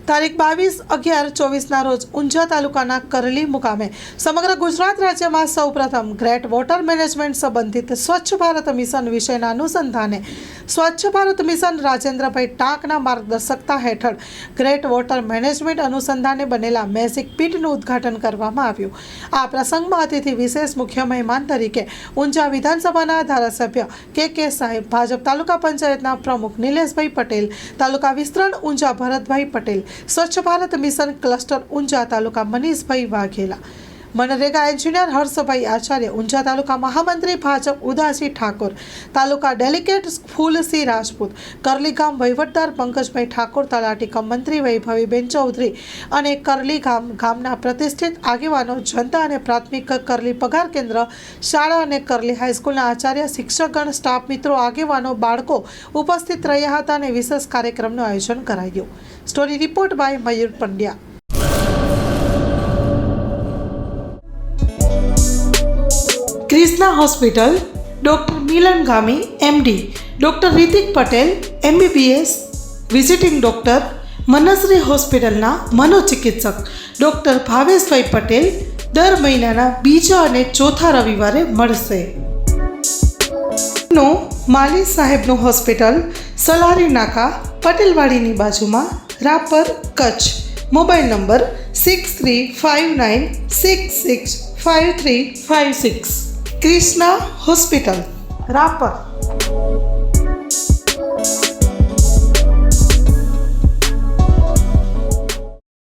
તારીખ 22/11/24ના રોજ ઊંઝા તાલુકાના કરલી મુકામે સમગ્ર ગુજરાત રાજ્યમાં સૌપ્રથમ ગ્રેટ વોટર મેનેજમેન્ટ સંબંધિત સ્વચ્છ ભારત મિશન વિશેના અનુસંધાને સ્વચ્છ ભારત મિશન રાજેન્દ્રભાઈ ટાંકના માર્ગદર્શકતા હેઠળ ગ્રેટ વોટર મેનેજમેન્ટ અનુસંધાને બનેલા મેજિક પીટનું ઉદ્ઘાટન કરવામાં આવ્યું. આ પ્રસંગમાં અતિથિ વિશેષ મુખ્ય મહેમાન તરીકે ઊંઝા વિધાનસભાના ધારાસભ્ય કે સાહેબ, ભાજપ તાલુકા પંચાયતના પ્રમુખ નિલેશભાઈ પટેલ, તાલુકા વિસ્તરણ ઊંઝા ભરતભાઈ પટેલ, સ્વચ્છ ભારત મિશન ક્લસ્ટર ઊંઝા તાલુકા મનીષભાઈ વાઘેલા, મનરેગા એન્જિનિયર હર્ષભાઈ આચાર્ય, ઊંઝા તાલુકા મહામંત્રી ભાજપ ઉદાસી ઠાકોર, તાલુકા ડેલિગેટ ફૂલસિંહ રાજપૂત, કરલી ગામ વહીવટદાર પંકજભાઈ ઠાકોર, તલાટી કમ મંત્રી વૈભવીબેન ચૌધરી અને કરલી ગામના પ્રતિષ્ઠિત આગેવાનો, જનતા અને પ્રાથમિક કરલી પગાર કેન્દ્ર, શાળા અને કરલી હાઈસ્કૂલના આચાર્ય, શિક્ષકગણ, સ્ટાફ મિત્રો, આગેવાનો, બાળકો ઉપસ્થિત રહ્યા હતા અને વિશેષ કાર્યક્રમનું આયોજન કરાયું. Story report by Mayur Pandya. Krishna hospital, doctor Milan Gami MD, doctor Ritik Patel MBBS, visiting doctor, Manshree હોસ્પિટલના મનોચિકિત્સક ડૉક્ટર ભાવેશભાઈ પટેલ દર મહિનાના બીજા અને ચોથા રવિવારે મળશે. માલી સાહેબનું હોસ્પિટલ, સલારી નાકા, પટેલવાડીની બાજુમાં, Rapar, Kutch. Mobile number 6359665356. Krishna hospital, Rapar.